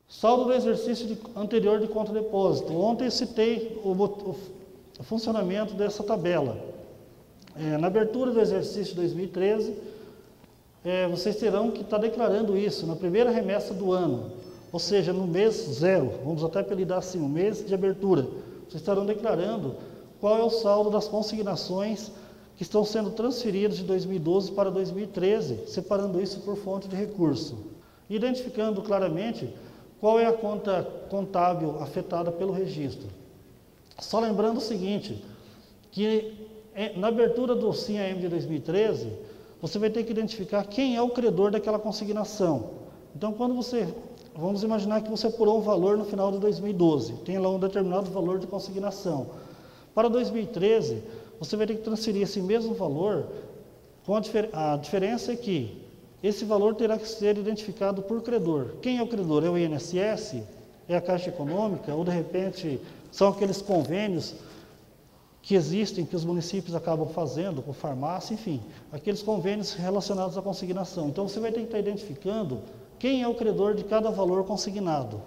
Saldo do exercício anterior de conta depósito. Ontem eu citei o funcionamento dessa tabela. Na abertura do exercício 2013, vocês terão que estar declarando isso na primeira remessa do ano, ou seja, no mês zero, vamos até apelidar assim, o mês de abertura. Vocês estarão declarando qual é o saldo das consignações que estão sendo transferidas de 2012 para 2013, separando isso por fonte de recurso, identificando claramente qual é a conta contábil afetada pelo registro. Só lembrando o seguinte, que na abertura do SIM-AM de 2013, você vai ter que identificar quem é o credor daquela consignação. Então, vamos imaginar que você apurou um valor no final de 2012, tem lá um determinado valor de consignação. Para 2013, você vai ter que transferir esse mesmo valor, a diferença é que esse valor terá que ser identificado por credor. Quem é o credor? É o INSS? É a Caixa Econômica? Ou, de repente, são aqueles convênios que existem, que os municípios acabam fazendo com farmácia, enfim, aqueles convênios relacionados à consignação. Então, você vai ter que estar identificando quem é o credor de cada valor consignado.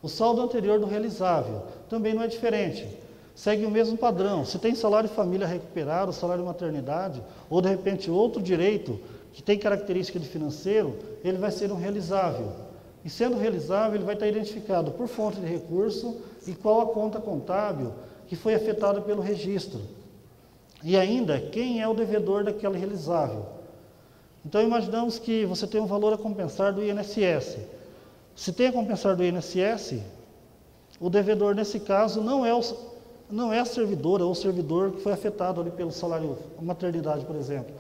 O saldo anterior do realizável também não é diferente. Segue o mesmo padrão. Se tem salário de família recuperado, salário de maternidade, ou, de repente, outro direito que tem característica de financeiro, ele vai ser um realizável. E sendo realizável, ele vai estar identificado por fonte de recurso e qual a conta contábil que foi afetada pelo registro. E ainda, quem é o devedor daquela realizável. Então, imaginamos que você tem um valor a compensar do INSS. Se tem a compensar do INSS, o devedor, nesse caso, não é a servidora ou o servidor que foi afetado ali pelo salário maternidade, por exemplo.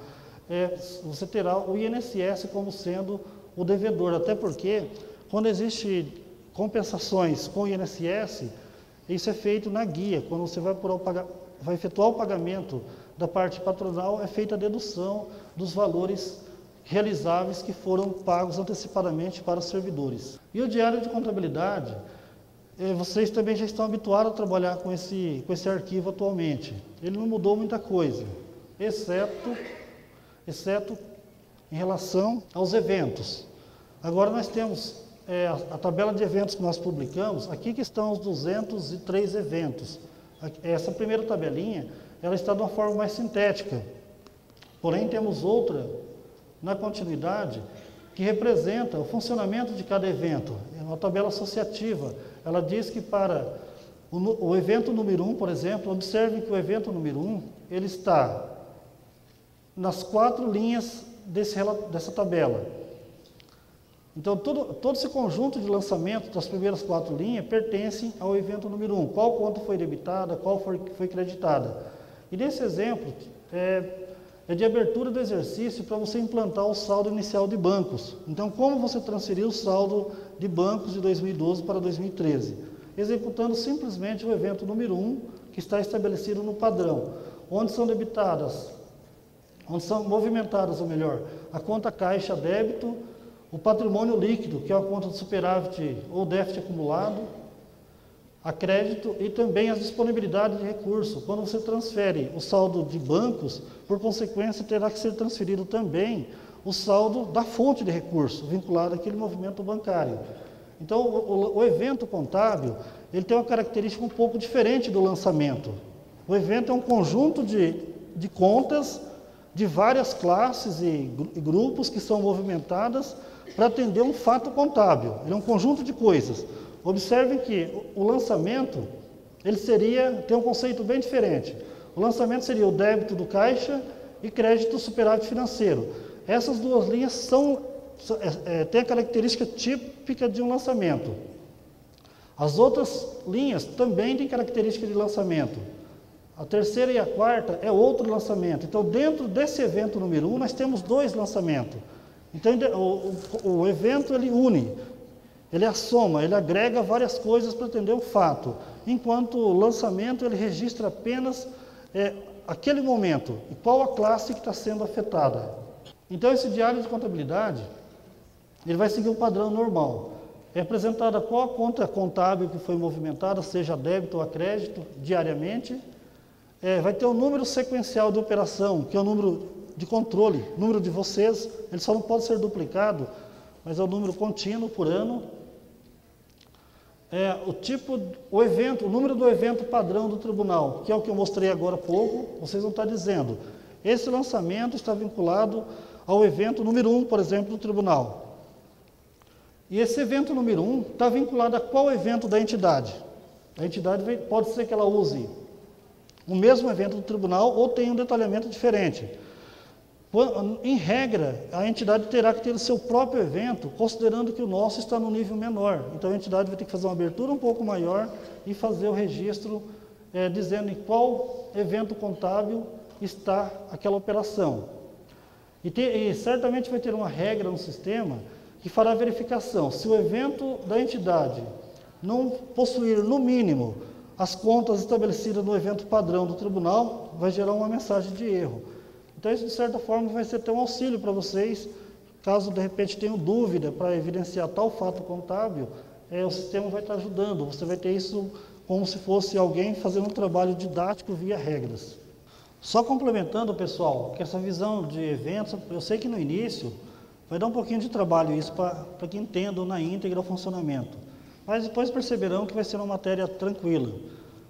Você terá o INSS como sendo o devedor, até porque, quando existe compensações com o INSS, isso é feito na guia. Quando você vai efetuar o pagamento da parte patronal, é feita a dedução dos valores realizáveis que foram pagos antecipadamente para os servidores. E o diário de contabilidade, vocês também já estão habituados a trabalhar com esse arquivo atualmente. Ele não mudou muita coisa, exceto em relação aos eventos. Agora nós temos a tabela de eventos que nós publicamos, aqui que estão os 203 eventos. Essa primeira tabelinha, ela está de uma forma mais sintética, porém temos outra na continuidade que representa o funcionamento de cada evento. É uma tabela associativa, ela diz que para o evento número 1, por exemplo, observe que o evento número 1, ele está nas 4 linhas dessa tabela. Então, todo esse conjunto de lançamento das primeiras 4 linhas pertence ao evento número 1. Qual conta foi debitada, qual foi creditada. E nesse exemplo, é de abertura do exercício para você implantar o saldo inicial de bancos. Então, como você transferiu o saldo de bancos de 2012 para 2013? Executando simplesmente o evento número 1, que está estabelecido no padrão, onde são movimentadas, ou melhor, a conta caixa débito, o patrimônio líquido, que é a conta de superávit ou déficit acumulado, a crédito e também as disponibilidades de recurso. Quando você transfere o saldo de bancos, por consequência, terá que ser transferido também o saldo da fonte de recurso, vinculado àquele movimento bancário. Então, o evento contábil, ele tem uma característica um pouco diferente do lançamento. O evento é um conjunto de contas de várias classes e grupos que são movimentadas para atender um fato contábil. Ele é um conjunto de coisas. Observem que o lançamento, tem um conceito bem diferente. O lançamento seria o débito do caixa e crédito superávit financeiro. Essas duas linhas têm a característica típica de um lançamento. As outras linhas também têm característica de lançamento. A terceira e a quarta é outro lançamento. Então, dentro desse evento número 1, nós temos 2 lançamentos. Então, o evento, ele une, ele assoma, ele agrega várias coisas para atender o fato. Enquanto o lançamento, ele registra apenas aquele momento e qual a classe que está sendo afetada. Então, esse diário de contabilidade, ele vai seguir um padrão normal. É apresentada qual a conta contábil que foi movimentada, seja a débito ou a crédito, diariamente. Vai ter o número sequencial de operação, que é o número de controle, número de vocês, ele só não pode ser duplicado, mas é o número contínuo por ano. O número do evento padrão do tribunal, que é o que eu mostrei agora há pouco, vocês vão estar dizendo, esse lançamento está vinculado ao evento número 1, por exemplo, do tribunal. E esse evento número 1 está vinculado a qual evento da entidade? A entidade pode ser que ela use o mesmo evento do tribunal ou tenha um detalhamento diferente. Em regra, a entidade terá que ter o seu próprio evento, considerando que o nosso está no nível menor. Então, a entidade vai ter que fazer uma abertura um pouco maior e fazer o registro dizendo em qual evento contábil está aquela operação. E certamente vai ter uma regra no sistema que fará a verificação. Se o evento da entidade não possuir, no mínimo, as contas estabelecidas no evento padrão do tribunal, vai gerar uma mensagem de erro. Então, isso, de certa forma, vai ser até um auxílio para vocês, caso, de repente, tenham dúvida para evidenciar tal fato contábil, o sistema vai estar ajudando. Você vai ter isso como se fosse alguém fazendo um trabalho didático via regras. Só complementando, pessoal, que essa visão de eventos, eu sei que no início vai dar um pouquinho de trabalho isso para que entendam na íntegra o funcionamento. Mas depois perceberão que vai ser uma matéria tranquila.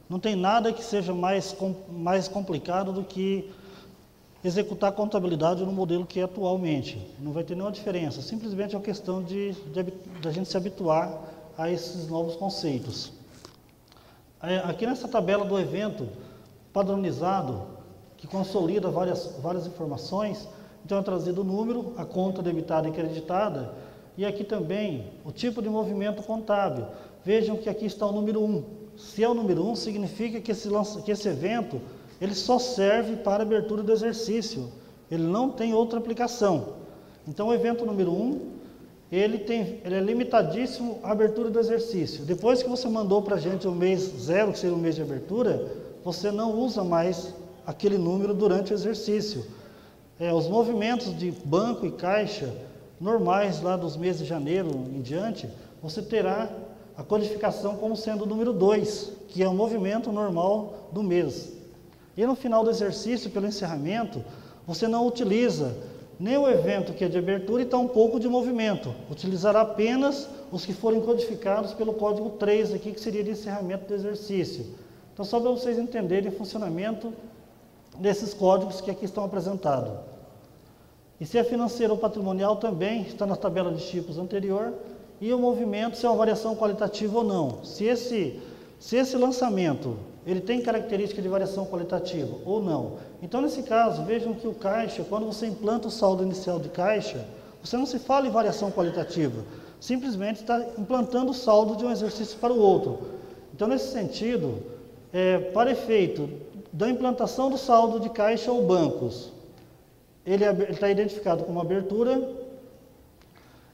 Não tem nada que seja mais complicado do que executar a contabilidade no modelo que é atualmente. Não vai ter nenhuma diferença, simplesmente é uma questão de a gente se habituar a esses novos conceitos. Aqui nessa tabela do evento padronizado, que consolida várias informações, então é trazido o número, a conta debitada e creditada, e aqui também o tipo de movimento contábil. Vejam que aqui está o número 1. Se é o número 1, significa que esse evento ele só serve para a abertura do exercício, ele não tem outra aplicação. Então, o evento número 1, ele é limitadíssimo à abertura do exercício. Depois que você mandou para a gente o mês 0, que seria o mês de abertura, você não usa mais aquele número durante o exercício. Os movimentos de banco e caixa, normais lá dos meses de janeiro em diante, você terá a codificação como sendo o número 2, que é o movimento normal do mês. E no final do exercício, pelo encerramento, você não utiliza nem o evento que é de abertura e tampouco de movimento. Utilizará apenas os que forem codificados pelo código 3 aqui, que seria de encerramento do exercício. Então, só para vocês entenderem o funcionamento desses códigos que aqui estão apresentados. E se é financeiro ou patrimonial também está na tabela de tipos anterior, e o movimento, se é uma variação qualitativa ou não. Se esse lançamento ele tem característica de variação qualitativa ou não. Então, nesse caso, vejam que o caixa, quando você implanta o saldo inicial de caixa, você não se fala em variação qualitativa, simplesmente está implantando o saldo de um exercício para o outro. Então, nesse sentido, para efeito da implantação do saldo de caixa ou bancos, ele está identificado como abertura,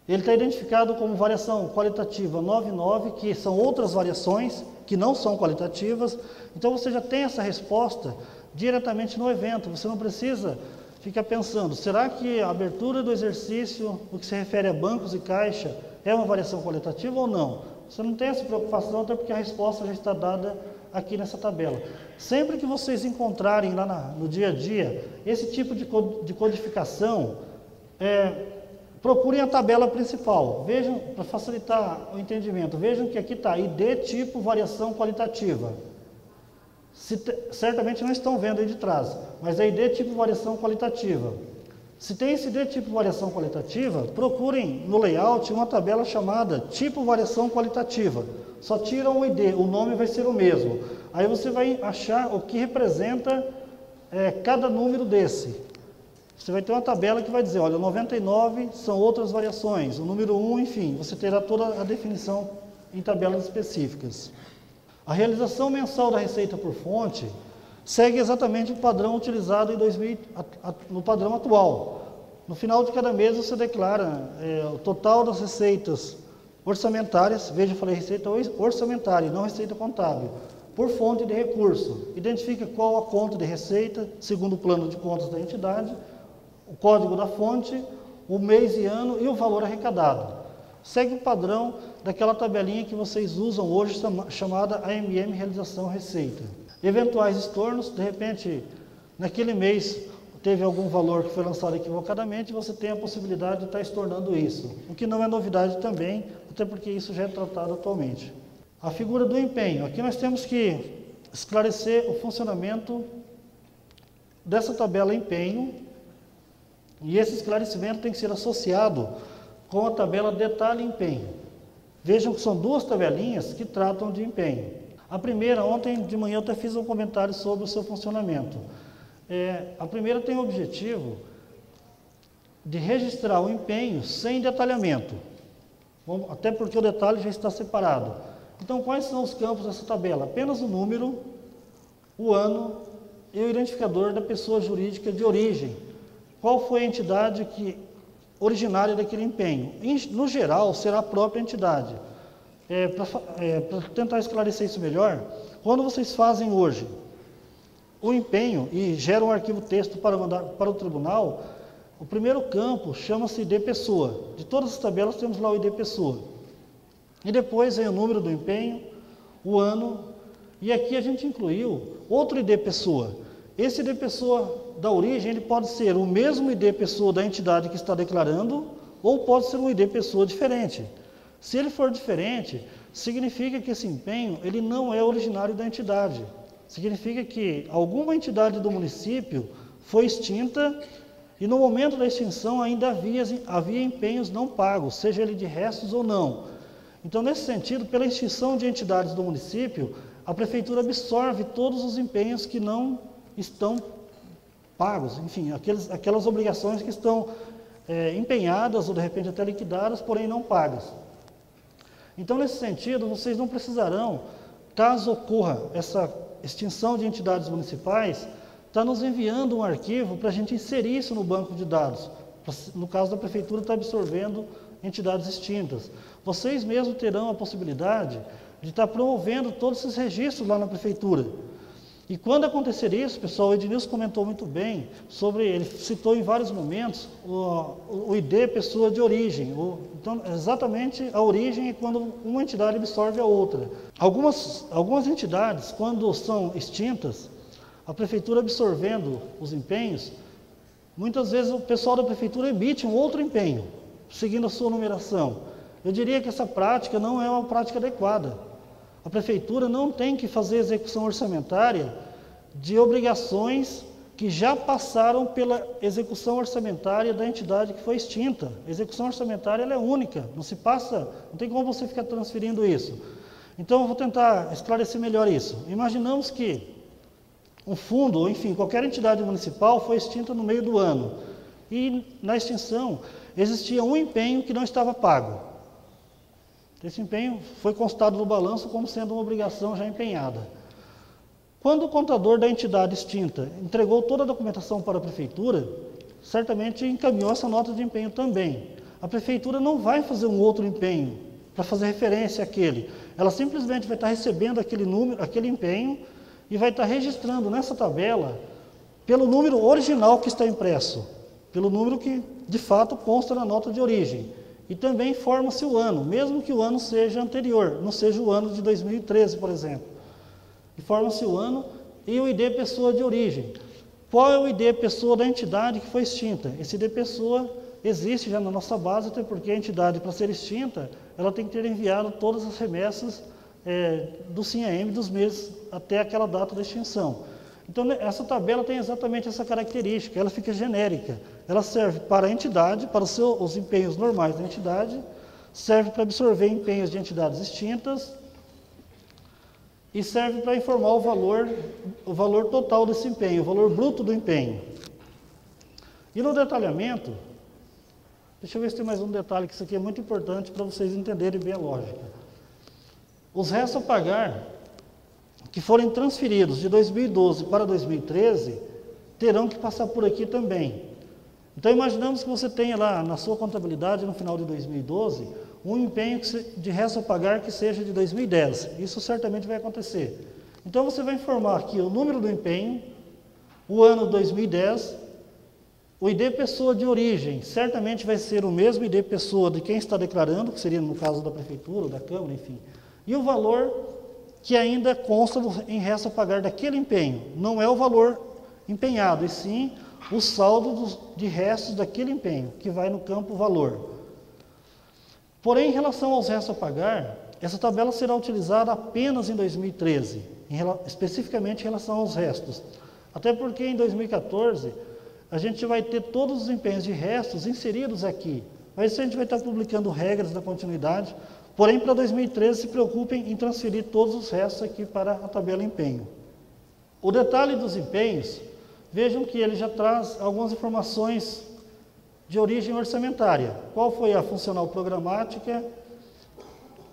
ele está identificado como variação qualitativa 99, que são outras variações que não são qualitativas. Então, você já tem essa resposta diretamente no evento. Você não precisa ficar pensando, será que a abertura do exercício, no que se refere a bancos e caixa, é uma variação qualitativa ou não? Você não tem essa preocupação, até porque a resposta já está dada aqui nessa tabela. Sempre que vocês encontrarem lá no dia a dia esse tipo de codificação, procurem a tabela principal. Vejam, para facilitar o entendimento, vejam que aqui está ID tipo variação qualitativa. Certamente não estão vendo aí de trás, mas é ID tipo variação qualitativa. Se tem esse ID tipo variação qualitativa, procurem no layout uma tabela chamada tipo variação qualitativa. Só tiram o ID, o nome vai ser o mesmo. Aí você vai achar o que representa cada número desse. Você vai ter uma tabela que vai dizer, olha, 99 são outras variações, o número 1, enfim, você terá toda a definição em tabelas específicas. A realização mensal da receita por fonte segue exatamente o padrão utilizado no padrão atual. No final de cada mês você declara o total das receitas orçamentárias, veja, eu falei receita orçamentária, não receita contábil, por fonte de recurso. Identifica qual a conta de receita, segundo o plano de contas da entidade, o código da fonte, o mês e ano e o valor arrecadado. Segue o padrão daquela tabelinha que vocês usam hoje, chamada AMM Realização Receita. Eventuais estornos, de repente, naquele mês teve algum valor que foi lançado equivocadamente, você tem a possibilidade de estar estornando isso, o que não é novidade também, até porque isso já é tratado atualmente. A figura do empenho. Aqui nós temos que esclarecer o funcionamento dessa tabela empenho, e esse esclarecimento tem que ser associado com a tabela detalhe empenho. Vejam que são duas tabelinhas que tratam de empenho. A primeira, ontem de manhã eu até fiz um comentário sobre o seu funcionamento. A primeira tem o objetivo de registrar o empenho sem detalhamento, até porque o detalhe já está separado. Então, quais são os campos dessa tabela? Apenas o número, o ano e o identificador da pessoa jurídica de origem. Qual foi a entidade originária daquele empenho? No geral, será a própria entidade. Para tentar esclarecer isso melhor, quando vocês fazem hoje o empenho e geram um arquivo texto para mandar para o tribunal, o primeiro campo chama-se ID pessoa. De todas as tabelas temos lá o ID pessoa. E depois vem o número do empenho, o ano, e aqui a gente incluiu outro ID pessoa. Esse ID pessoa da origem, ele pode ser o mesmo ID pessoa da entidade que está declarando, ou pode ser um ID pessoa diferente. Se ele for diferente, significa que esse empenho ele não é originário da entidade. Significa que alguma entidade do município foi extinta e no momento da extinção ainda havia empenhos não pagos, seja ele de restos ou não. Então, nesse sentido, pela extinção de entidades do município, a prefeitura absorve todos os empenhos que não estão pagos, enfim, aquelas obrigações que estão empenhadas ou de repente até liquidadas, porém não pagas. Então, nesse sentido, vocês não precisarão, caso ocorra essa extinção de entidades municipais, está nos enviando um arquivo para a gente inserir isso no banco de dados. No caso da prefeitura, está absorvendo entidades extintas. Vocês mesmos terão a possibilidade de estar promovendo todos esses registros lá na prefeitura. E quando acontecer isso, pessoal, o Ednilson comentou muito bem sobre, ele citou em vários momentos o ID pessoa de origem. Então, exatamente a origem é quando uma entidade absorve a outra. Algumas entidades, quando são extintas, a prefeitura absorvendo os empenhos, muitas vezes o pessoal da prefeitura emite um outro empenho, seguindo a sua numeração. Eu diria que essa prática não é uma prática adequada. A prefeitura não tem que fazer execução orçamentária de obrigações que já passaram pela execução orçamentária da entidade que foi extinta. A execução orçamentária ela é única, não tem como você ficar transferindo isso. Então, eu vou tentar esclarecer melhor isso. Imaginamos que um fundo, ou enfim, qualquer entidade municipal foi extinta no meio do ano. E na extinção existia um empenho que não estava pago. Esse empenho foi constado no balanço como sendo uma obrigação já empenhada. Quando o contador da entidade extinta entregou toda a documentação para a prefeitura, certamente encaminhou essa nota de empenho também. A prefeitura não vai fazer um outro empenho para fazer referência àquele. Ela simplesmente vai estar recebendo aquele número, aquele empenho e vai estar registrando nessa tabela pelo número original que está impresso, pelo número que de fato consta na nota de origem. E também informa-se o ano, mesmo que o ano seja anterior, não seja o ano de 2013, por exemplo. Informa-se o ano e o ID pessoa de origem. Qual é o ID pessoa da entidade que foi extinta? Esse ID pessoa existe já na nossa base, até porque a entidade, para ser extinta, ela tem que ter enviado todas as remessas do SINAM dos meses até aquela data da extinção. Então, essa tabela tem exatamente essa característica, ela fica genérica. Ela serve para a entidade, para os empenhos normais da entidade, serve para absorver empenhos de entidades extintas e serve para informar o valor total desse empenho, o valor bruto do empenho. E no detalhamento, deixa eu ver se tem mais um detalhe, que isso aqui é muito importante para vocês entenderem bem a lógica. Os restos a pagar que forem transferidos de 2012 para 2013, terão que passar por aqui também. Então, imaginamos que você tenha lá na sua contabilidade, no final de 2012, um empenho de resto a pagar que seja de 2010. Isso certamente vai acontecer. Então, você vai informar aqui o número do empenho, o ano 2010, o ID pessoa de origem, certamente vai ser o mesmo ID pessoa de quem está declarando, que seria no caso da prefeitura ou da Câmara, enfim. E o valor que ainda consta em resto a pagar daquele empenho. Não é o valor empenhado, e sim o saldo de restos daquele empenho, que vai no campo valor. Porém, em relação aos restos a pagar, essa tabela será utilizada apenas em 2013, especificamente em relação aos restos. Até porque em 2014, a gente vai ter todos os empenhos de restos inseridos aqui. Mas isso a gente vai estar publicando regras da continuidade. Porém, para 2013, se preocupem em transferir todos os restos aqui para a tabela empenho. O detalhe dos empenhos, vejam que ele já traz algumas informações de origem orçamentária. Qual foi a funcional programática,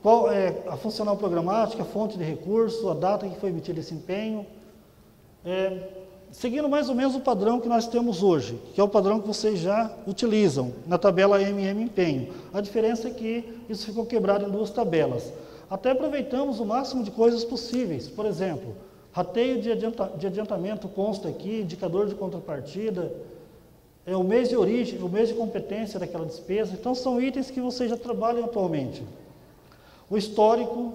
qual é a funcional programática, a fonte de recurso, a data em que foi emitido esse empenho. Seguindo mais ou menos o padrão que nós temos hoje, que é o padrão que vocês já utilizam na tabela MM Empenho. A diferença é que isso ficou quebrado em duas tabelas. Até aproveitamos o máximo de coisas possíveis. Por exemplo, rateio de adiantamento consta aqui, indicador de contrapartida, o mês de origem, o mês de competência daquela despesa. Então, são itens que vocês já trabalham atualmente. O histórico,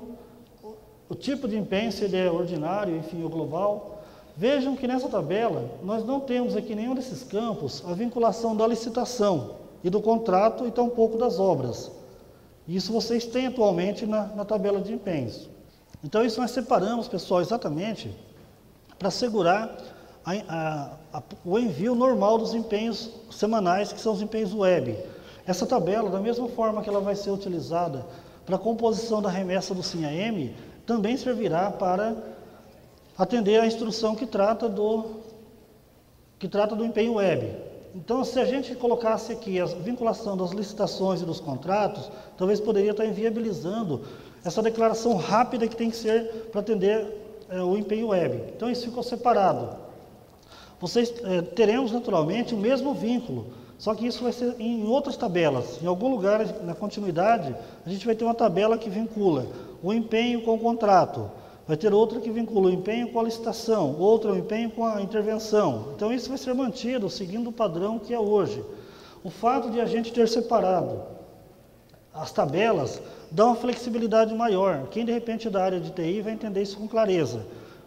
o tipo de empenho, se ele é ordinário, enfim, ou global. Vejam que nessa tabela, nós não temos aqui em nenhum desses campos a vinculação da licitação e do contrato e tampouco das obras. Isso vocês têm atualmente na tabela de empenhos. Então, isso nós separamos, pessoal, exatamente para assegurar o envio normal dos empenhos semanais, que são os empenhos web. Essa tabela, da mesma forma que ela vai ser utilizada para a composição da remessa do SINHAEM, também servirá para atender à instrução que trata do empenho web. Então, se a gente colocasse aqui a vinculação das licitações e dos contratos, talvez poderia estar inviabilizando essa declaração rápida que tem que ser para atender o empenho web. Então, isso ficou separado. Vocês teremos, naturalmente, o mesmo vínculo, só que isso vai ser em outras tabelas. Em algum lugar, na continuidade, a gente vai ter uma tabela que vincula o empenho com o contrato. Vai ter outra que vincula o empenho com a licitação, outra o empenho com a intervenção. Então, isso vai ser mantido seguindo o padrão que é hoje. O fato de a gente ter separado as tabelas dá uma flexibilidade maior. Quem, de repente, é da área de TI vai entender isso com clareza.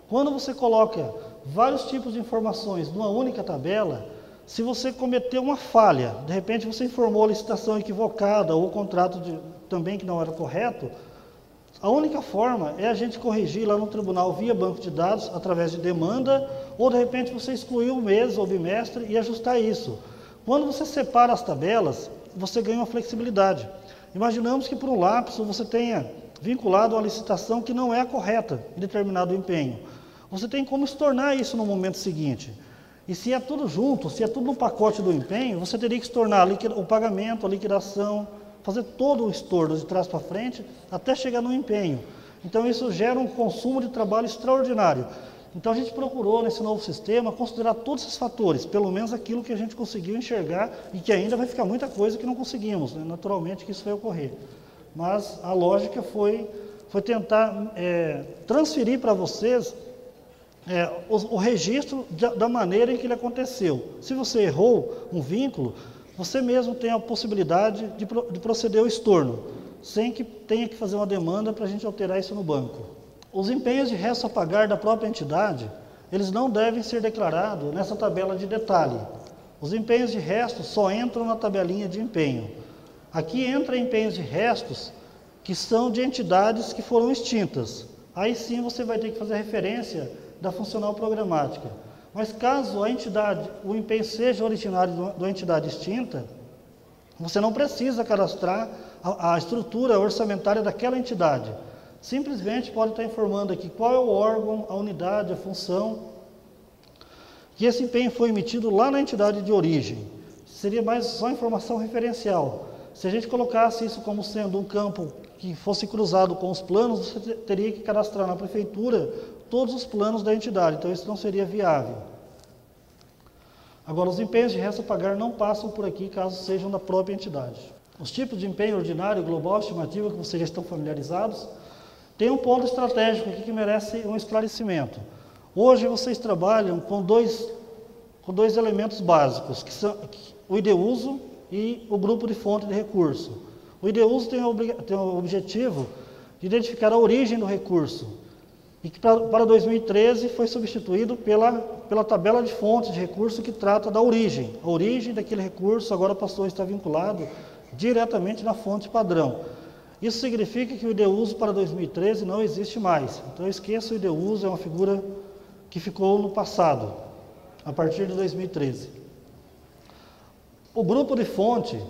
Quando você coloca vários tipos de informações numa única tabela, se você cometer uma falha, de repente você informou a licitação equivocada ou o contrato também que não era correto, a única forma é a gente corrigir lá no tribunal via banco de dados, através de demanda, ou de repente você excluir o mês ou bimestre e ajustar isso. Quando você separa as tabelas, você ganha uma flexibilidade. Imaginamos que por um lapso você tenha vinculado uma licitação que não é a correta em determinado empenho. Você tem como estornar isso no momento seguinte. E se é tudo junto, se é tudo no pacote do empenho, você teria que estornar o pagamento, a liquidação, fazer todo o estorno de trás para frente até chegar no empenho. Então, isso gera um consumo de trabalho extraordinário. Então, a gente procurou, nesse novo sistema, considerar todos esses fatores, pelo menos aquilo que a gente conseguiu enxergar e que ainda vai ficar muita coisa que não conseguimos, né? Naturalmente que isso vai ocorrer. Mas a lógica foi tentar transferir para vocês o registro da maneira em que ele aconteceu. Se você errou um vínculo, você mesmo tem a possibilidade de proceder ao estorno, sem que tenha que fazer uma demanda para a gente alterar isso no banco. Os empenhos de resto a pagar da própria entidade, eles não devem ser declarados nessa tabela de detalhe. Os empenhos de resto só entram na tabelinha de empenho. Aqui entra empenhos de restos que são de entidades que foram extintas. Aí sim você vai ter que fazer referência da funcional programática. Mas caso o empenho seja originário da entidade extinta, você não precisa cadastrar a estrutura orçamentária daquela entidade. Simplesmente pode estar informando aqui qual é o órgão, a unidade, a função, que esse empenho foi emitido lá na entidade de origem. Seria mais só informação referencial. Se a gente colocasse isso como sendo um campo que fosse cruzado com os planos, você teria que cadastrar na prefeitura todos os planos da entidade, então isso não seria viável. Agora, os empenhos de resto a pagar não passam por aqui, caso sejam da própria entidade. Os tipos de empenho ordinário, global, estimativa, que vocês já estão familiarizados, tem um ponto estratégico aqui que merece um esclarecimento. Hoje vocês trabalham com dois elementos básicos, que são o IDEUSO e o grupo de fonte de recurso. O IDEUSO tem o objetivo de identificar a origem do recurso. e que para 2013 foi substituído pela tabela de fontes de recurso que trata da origem. A origem daquele recurso agora passou a estar vinculado diretamente na fonte padrão. Isso significa que o IDEUSO para 2013 não existe mais. Então, esqueça o IDEUSO, é uma figura que ficou no passado, a partir de 2013. O grupo de fonte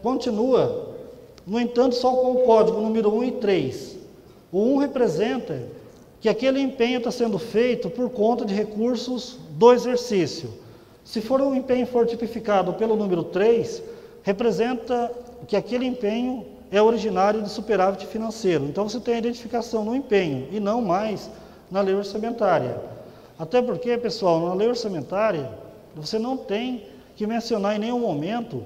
continua, no entanto, só com o código número 1 e 3. O 1 representa que aquele empenho está sendo feito por conta de recursos do exercício. Se for um empenho for tipificado pelo número 3, representa que aquele empenho é originário de superávit financeiro. Então, você tem a identificação no empenho e não mais na lei orçamentária. Até porque, pessoal, na lei orçamentária, você não tem que mencionar em nenhum momento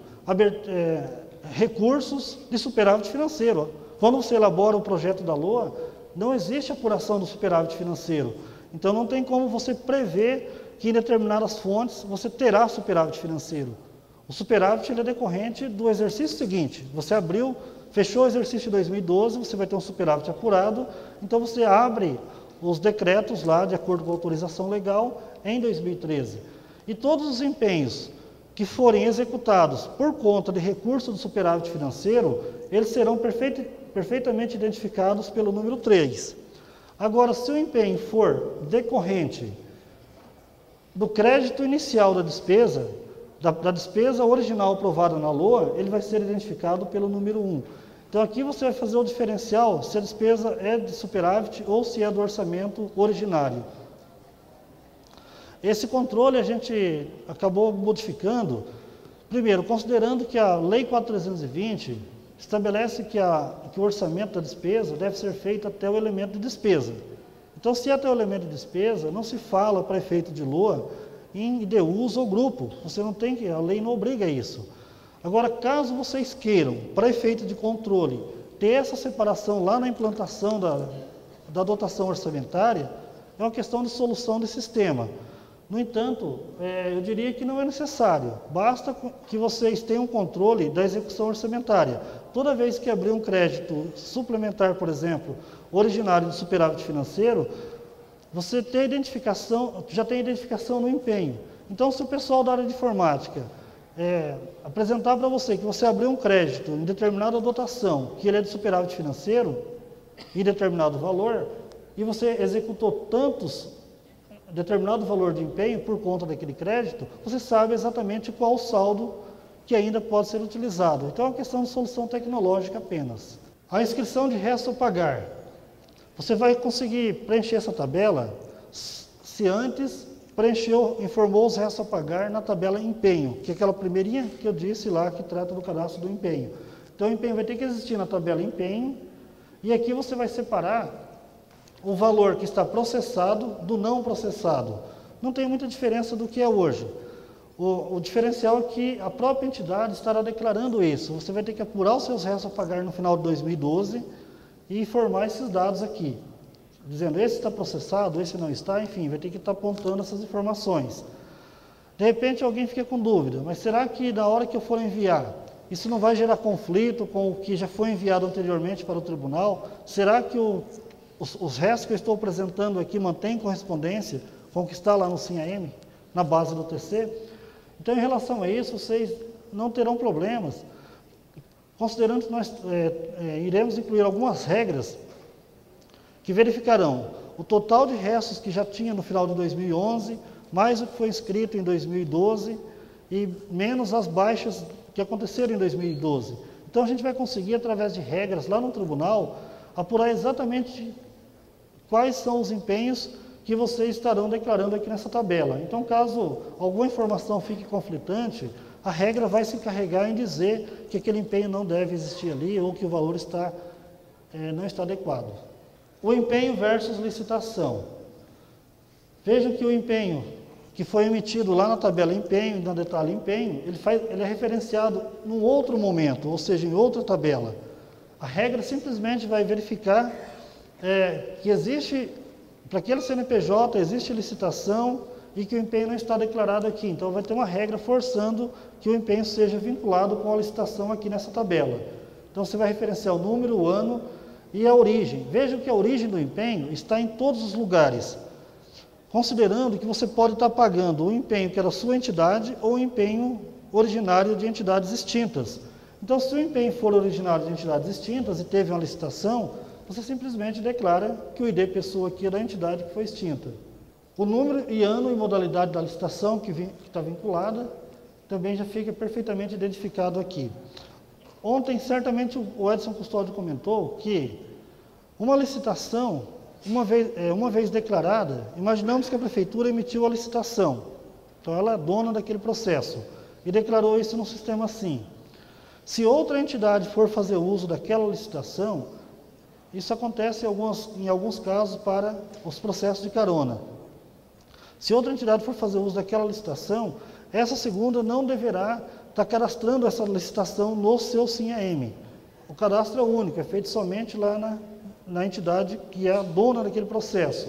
recursos de superávit financeiro. Quando você elabora o projeto da LOA, não existe apuração do superávit financeiro. Então, não tem como você prever que em determinadas fontes você terá superávit financeiro. O superávit ele é decorrente do exercício seguinte. Você fechou o exercício de 2012, você vai ter um superávit apurado, então você abre os decretos lá, de acordo com a autorização legal, em 2013. E todos os empenhos que forem executados por conta de recurso do superávit financeiro, eles serão perfeitamente identificados pelo número 3. Agora, se o empenho for decorrente do crédito inicial da despesa, da despesa original aprovada na LOA, ele vai ser identificado pelo número 1. Então, aqui você vai fazer o diferencial se a despesa é de superávit ou se é do orçamento originário. Esse controle a gente acabou modificando, primeiro, considerando que a Lei 4.320 estabelece que o orçamento da despesa deve ser feito até o elemento de despesa. Então, se é até o elemento de despesa, não se fala para efeito de LOA em IDEUSO ou grupo. Você não tem que, a lei não obriga isso. Agora, caso vocês queiram, para efeito de controle, ter essa separação lá na implantação da dotação orçamentária, é uma questão de solução de sistema. No entanto, eu diria que não é necessário. Basta que vocês tenham controle da execução orçamentária. Toda vez que abrir um crédito suplementar, por exemplo, originário de superávit financeiro, você tem identificação, já tem identificação no empenho. Então, se o pessoal da área de informática apresentar para você que você abriu um crédito em determinada dotação, que ele é de superávit financeiro, em determinado valor, e você executou determinado valor de empenho por conta daquele crédito, você sabe exatamente qual o saldo que ainda pode ser utilizado. Então, é uma questão de solução tecnológica apenas. A inscrição de resto a pagar. Você vai conseguir preencher essa tabela se antes informou os restos a pagar na tabela empenho, que é aquela primeirinha que eu disse lá que trata do cadastro do empenho. Então, o empenho vai ter que existir na tabela empenho, e aqui você vai separar o valor que está processado do não processado. Não tem muita diferença do que é hoje. O diferencial é que a própria entidade estará declarando isso. Você vai ter que apurar os seus restos a pagar no final de 2012 e informar esses dados aqui, dizendo esse está processado, esse não está, enfim, vai ter que estar apontando essas informações. De repente alguém fica com dúvida, mas será que na hora que eu for enviar, isso não vai gerar conflito com o que já foi enviado anteriormente para o tribunal? Será que os restos que eu estou apresentando aqui mantêm correspondência com o que está lá no SIM-AM, na base do TC? Então, em relação a isso, vocês não terão problemas, considerando que nós iremos incluir algumas regras que verificarão o total de restos que já tinha no final de 2011, mais o que foi inscrito em 2012 e menos as baixas que aconteceram em 2012. Então, a gente vai conseguir, através de regras lá no tribunal, apurar exatamente quais são os empenhos que vocês estarão declarando aqui nessa tabela. Então, caso alguma informação fique conflitante, a regra vai se encarregar em dizer que aquele empenho não deve existir ali ou que o valor não está adequado. O empenho versus licitação. Vejam que o empenho que foi emitido lá na tabela empenho e no detalhe empenho, ele é referenciado num outro momento, ou seja, em outra tabela. A regra simplesmente vai verificar que existe, para aquele CNPJ, existe licitação e que o empenho não está declarado aqui. Então, vai ter uma regra forçando que o empenho seja vinculado com a licitação aqui nessa tabela. Então, você vai referenciar o número, o ano e a origem. Veja que a origem do empenho está em todos os lugares, considerando que você pode estar pagando o empenho que era da sua entidade ou o empenho originário de entidades extintas. Então, se o empenho for originário de entidades extintas e teve uma licitação, você simplesmente declara que o ID pessoa aqui é da entidade que foi extinta. O número e ano e modalidade da licitação que está vinculada também já fica perfeitamente identificado aqui. Ontem, certamente, o Edson Custódio comentou que uma licitação, uma vez declarada, imaginamos que a prefeitura emitiu a licitação. Então, ela é dona daquele processo e declarou isso no sistema assim. Se outra entidade for fazer uso daquela licitação, isso acontece em alguns casos para os processos de carona. Se outra entidade for fazer uso daquela licitação, essa segunda não deverá estar cadastrando essa licitação no seu SIM-AM. O cadastro é único, é feito somente lá na entidade que é a dona daquele processo.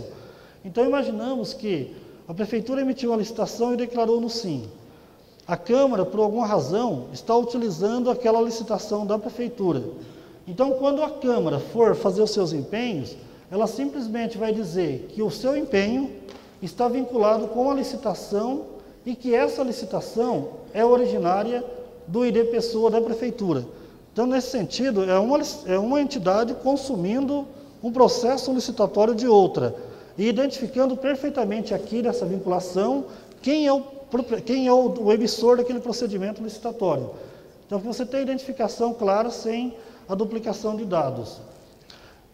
Então, imaginamos que a prefeitura emitiu a licitação e declarou no SIM. A Câmara, por alguma razão, está utilizando aquela licitação da prefeitura. Então, quando a Câmara for fazer os seus empenhos, ela simplesmente vai dizer que o seu empenho está vinculado com a licitação e que essa licitação é originária do ID pessoa da prefeitura. Então, nesse sentido, é uma entidade consumindo um processo licitatório de outra e identificando perfeitamente aqui nessa vinculação quem é o emissor daquele procedimento licitatório. Então, que você tenha identificação clara sem a duplicação de dados.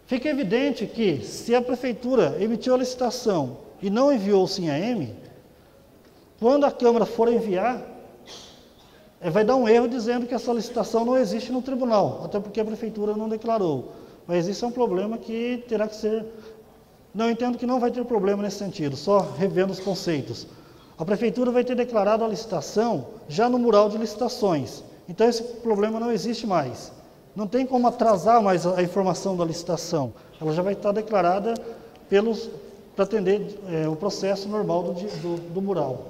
Fica evidente que, se a prefeitura emitiu a licitação e não enviou o SIM-AM, quando a Câmara for enviar, vai dar um erro dizendo que essa licitação não existe no tribunal, até porque a prefeitura não declarou. Mas isso é um problema que terá que ser... Não, entendo que não vai ter problema nesse sentido, só revendo os conceitos. A prefeitura vai ter declarado a licitação já no mural de licitações. Então, esse problema não existe mais. Não tem como atrasar mais a informação da licitação. Ela já vai estar declarada para atender o processo normal do mural.